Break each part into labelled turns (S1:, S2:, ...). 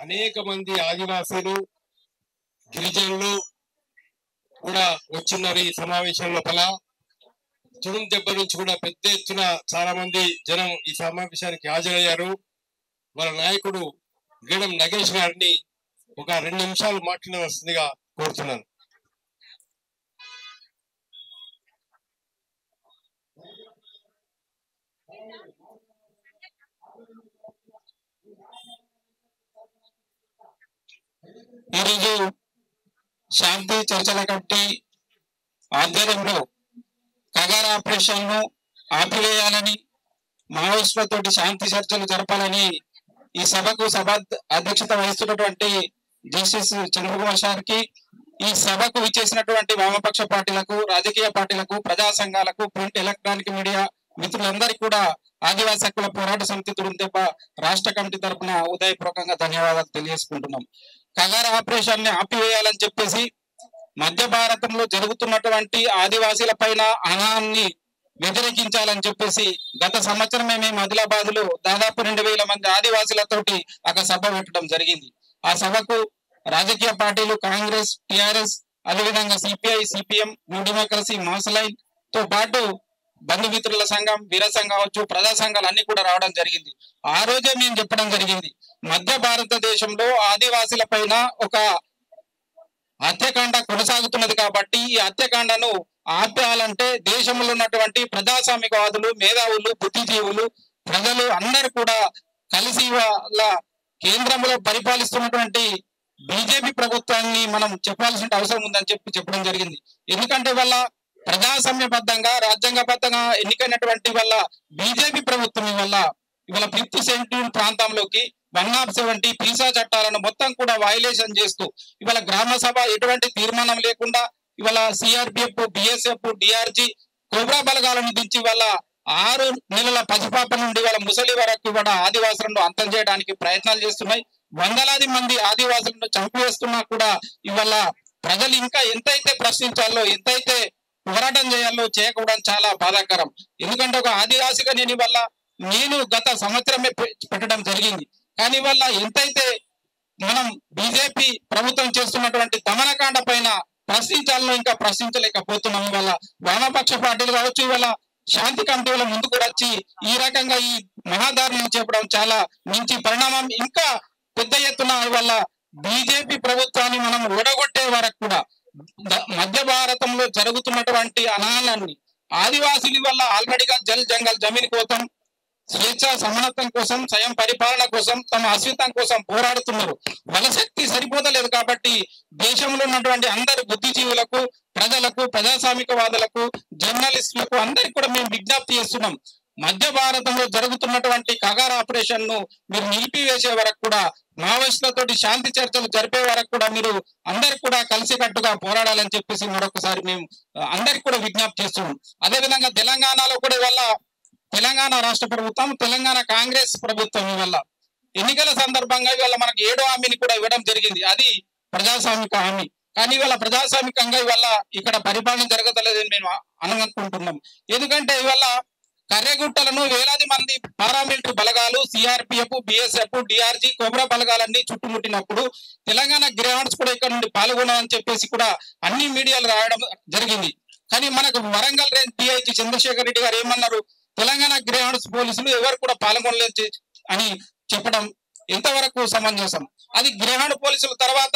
S1: అనేక మంది ఆదివాసీలు గిరిజనులు కూడా వచ్చిన్నారు ఈ సమావేశం లోపల. తుడుం దెబ్బ నుంచి కూడా పెద్ద ఎత్తున చాలా మంది జనం ఈ సమావేశానికి హాజరయ్యారు. వాళ్ళ నాయకుడు గీడం నగేష్ గారిని ఒక 2 నిమిషాలు మాట్లాడవలసిందిగా కోరుతున్నాను.
S2: ఈరోజు శాంతి చర్చల కమిటీ ఆధ్వర్యంలో కగార్ ఆపరేషన్ ను ఆపివేయాలని, మావోయిస్టులతోటి శాంతి చర్చలు జరపాలని ఈ సభకు అధ్యక్షత వహిస్తున్నటువంటి జస్టిస్ చంద్రకుమార్ సార్కి, ఈ సభకు విచ్చేసినటువంటి వామపక్ష పార్టీలకు, రాజకీయ పార్టీలకు, ప్రజా సంఘాలకు, ప్రింట్ ఎలక్ట్రానిక్ మీడియా మిత్రులందరికీ కూడా ఆదివాసీ హక్కుల పోరాట సమితి తుడుందెబ్బ రాష్ట్ర కమిటీ తరఫున ఉదయపూర్వకంగా ధన్యవాదాలు తెలియజేసుకుంటున్నాం. కగార్ ఆపరేషన్ ని ఆపివేయాలని చెప్పేసి మధ్య భారతంలో జరుగుతున్నటువంటి ఆదివాసీల పైన అనాన్ని వ్యతిరేకించాలని చెప్పేసి గత సంవత్సరమే మేము ఆదిలాబాద్ లో దాదాపు 2000 మంది ఆదివాసీలతోటి ఒక సభ పెట్టడం జరిగింది. ఆ సభకు రాజకీయ పార్టీలు కాంగ్రెస్, టిఆర్ఎస్, అదేవిధంగా CPI, CPM, new democracy, Mass Line తో పాటు బంధుమిత్రుల సంఘం, వీర సంఘం కావచ్చు, ప్రజా సంఘాలు అన్ని కూడా రావడం జరిగింది. ఆ రోజే మేము చెప్పడం జరిగింది, మధ్య భారతదేశంలో ఆదివాసీల పైన ఒక హత్యాకాండ కొనసాగుతున్నది కాబట్టి ఈ హత్యాకాండను ఆపాలంటే దేశంలో ఉన్నటువంటి ప్రజాస్వామికవాదులు, మేధావులు, బుద్ధిజీవులు, ప్రజలు అందరూ కూడా కలిసి వాళ్ళ కేంద్రంలో పరిపాలిస్తున్నటువంటి బీజేపీ ప్రభుత్వాన్ని మనం చెప్పాల్సిన అవసరం ఉందని చెప్పడం జరిగింది. ఎందుకంటే వాళ్ళ ప్రజాస్వామ్యబద్ధంగా, రాజ్యాంగబద్ధంగా ఎన్నికైనటువంటి వాళ్ళ బీజేపీ ప్రభుత్వం వల్ల ఇవాళ 5th షెడ్యూల్ ప్రాంతంలోకి 170 పీసా చట్టాలను మొత్తం కూడా వైలేషన్ చేస్తూ ఇవాళ గ్రామ సభ ఎటువంటి తీర్మానం లేకుండా ఇవాళ సిఆర్పిఎఫ్, బిఎస్ఎఫ్, డిఆర్జీ, కోబ్రా బలగాలను దించి వాళ్ళ 6 నెలల పసిపాప నుండి వాళ్ళ ముసలి వరకు కూడా ఆదివాసులను అంతం చేయడానికి ప్రయత్నాలు చేస్తున్నాయి. వందలాది మంది ఆదివాసులను చంపివేస్తున్నా కూడా ఇవాళ ప్రజలు ఇంకా ఎంతైతే ప్రశ్నించాలో, ఎంతైతే పోరాటం చేయాలో చేయకపోవడం చాలా బాధాకరం. ఎందుకంటే ఒక ఆదివాసిగా నేను గత సంవత్సరమే పెట్టడం జరిగింది. కానీ వల్ల ఎంతైతే మనం బీజేపీ ప్రభుత్వం చేస్తున్నటువంటి దమనకాండ పైన ప్రశ్నించాలో ఇంకా ప్రశ్నించలేకపోతున్నాం. వల్ల వామపక్ష పార్టీలు కావచ్చు, ఇవాళ శాంతి కమిటీల ముందుకు వచ్చి ఈ రకంగా ఈ మహాదారుణం చెప్పడం చాలా మంచి పరిణామం. ఇంకా పెద్ద ఎత్తున ఇవాళ బీజేపీ ప్రభుత్వాన్ని మనం ఓడగొట్టే వరకు కూడా మధ్య భారతంలో జరుగుతున్నటువంటి అనాలని ఆదివాసుల వల్ల ఆల్రెడీగా జంగల్ జమీన్ కోసం, స్వేచ్ఛ సమానత్వం కోసం, స్వయం పరిపాలన కోసం, తమ అస్తిత్వం కోసం పోరాడుతున్నారు. వాళ్ళ శక్తి సరిపోతలేదు కాబట్టి దేశంలో ఉన్నటువంటి అందరు బుద్ధిజీవులకు, ప్రజలకు, ప్రజాస్వామికవాదులకు, జర్నలిస్టులకు అందరికి కూడా మేము విజ్ఞప్తి చేస్తున్నాం, మధ్య భారతంలో జరుగుతున్నటువంటి కగార్ ఆపరేషన్ ను మీరు నిలిపివేసే వరకు కూడా, మావోయిస్టులతోటి శాంతి చర్చలు జరిపే వరకు కూడా మీరు అందరికి కూడా కలిసికట్టుగా పోరాడాలని చెప్పేసి మరొకసారి మేము అందరికి కూడా విజ్ఞప్తి చేస్తున్నాం. అదేవిధంగా తెలంగాణలో కూడా వల్ల తెలంగాణ రాష్ట్ర ప్రభుత్వం, తెలంగాణ కాంగ్రెస్ ప్రభుత్వం వల్ల ఎన్నికల సందర్భంగా ఇవాళ మనకు 7వ హామీని కూడా ఇవ్వడం జరిగింది. అది ప్రజాస్వామిక హామీ. కానీ ఇవాళ ప్రజాస్వామికంగా ఇవాళ ఇక్కడ పరిపాలన జరగలేదని మేము అనుకుంటున్నాం. ఎందుకంటే ఇవాళ కర్రెగుట్టలను వేలాది మంది పారామిలిటరీ బలగాలు, సిఆర్పిఎఫ్, బిఎస్ఎఫ్, డిఆర్జీ, కోబ్రా బలగాలన్నీ చుట్టుముట్టినప్పుడు తెలంగాణ గ్రేహాండ్స్ కూడా ఇక్కడ నుండి పాల్గొనాలని చెప్పేసి కూడా అన్ని మీడియాలు రాయడం జరిగింది. కానీ మనకు వరంగల్ రేంజ్ డిఐజీ చంద్రశేఖర్ రెడ్డి గారు ఏమన్నారు, తెలంగాణ గ్రేహాండ్స్ పోలీసులు ఎవరు కూడా పాల్గొనలేదు అని చెప్పడం ఎంతవరకు సమంజసం? అది గ్రేహాండ్ పోలీసుల తర్వాత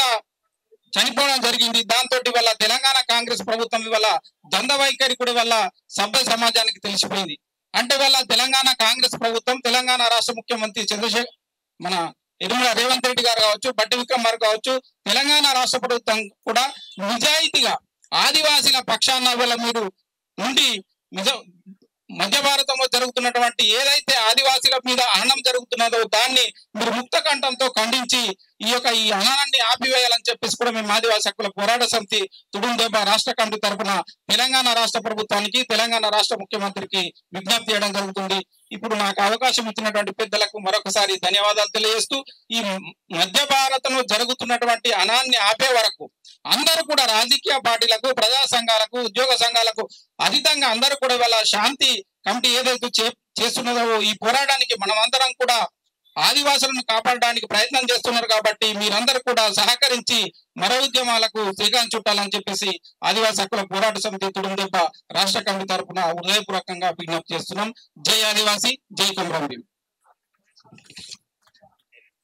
S2: చనిపోవడం జరిగింది. దాంతో వల్ల తెలంగాణ కాంగ్రెస్ ప్రభుత్వం వల్ల దంద వైఖరి కూడా వల్ల సభ్య సమాజానికి తెలిసిపోయింది. అంటే వల్ల తెలంగాణ కాంగ్రెస్ ప్రభుత్వం, తెలంగాణ రాష్ట్ర ముఖ్యమంత్రి మన యనమల రేవంత్ రెడ్డి గారు కావచ్చు, బట్టి విక్రమార్క కావచ్చు, తెలంగాణ రాష్ట్ర ప్రభుత్వం కూడా నిజాయితీగా ఆదివాసీల పక్షాన వల్ల మీరు ఉండి మధ్య భారతంలో జరుగుతున్నటువంటి ఏదైతే ఆదివాసీల మీద హననం జరుగుతున్నదో దాన్ని మీరు ముక్త కంఠంతో ఖండించి ఈ హననాన్ని ఆపివేయాలని చెప్పేసి కూడా మేము ఆదివాసీ హక్కుల పోరాట సమితి తుడుందెబ్బ రాష్ట్ర కమిటీ తరఫున తెలంగాణ రాష్ట్ర ప్రభుత్వానికి, తెలంగాణ రాష్ట్ర ముఖ్యమంత్రికి విజ్ఞప్తి చేయడం జరుగుతుంది. ఇప్పుడు నాకు అవకాశం ఇచ్చినటువంటి పెద్దలకు మరొకసారి ధన్యవాదాలు తెలియజేస్తూ, ఈ మధ్య భారతంలో జరుగుతున్నటువంటి హనాన్ని ఆపే వరకు అందరూ కూడా రాజకీయ పార్టీలకు, ప్రజా సంఘాలకు, ఉద్యోగ సంఘాలకు అతీతంగా అందరూ కూడా వాళ్ళ శాంతి కమిటీ ఏదైతే చేస్తున్నదో ఈ పోరాటానికి మనమందరం కూడా ఆదివాసులను కాపాడడానికి ప్రయత్నం చేస్తున్నారు. కాబట్టి మీరందరూ కూడా సహకరించి మరో ఉద్యమాలకు శ్రీకారం చుట్టాలని చెప్పేసి ఆదివాసీ హక్కుల పోరాట సమితి తుడుందెబ్బ రాష్ట్ర కమిటీ తరఫున హృదయపూర్వకంగా విజ్ఞప్తి చేస్తున్నాం. జై ఆదివాసీ, జై కొమరం భీమ్.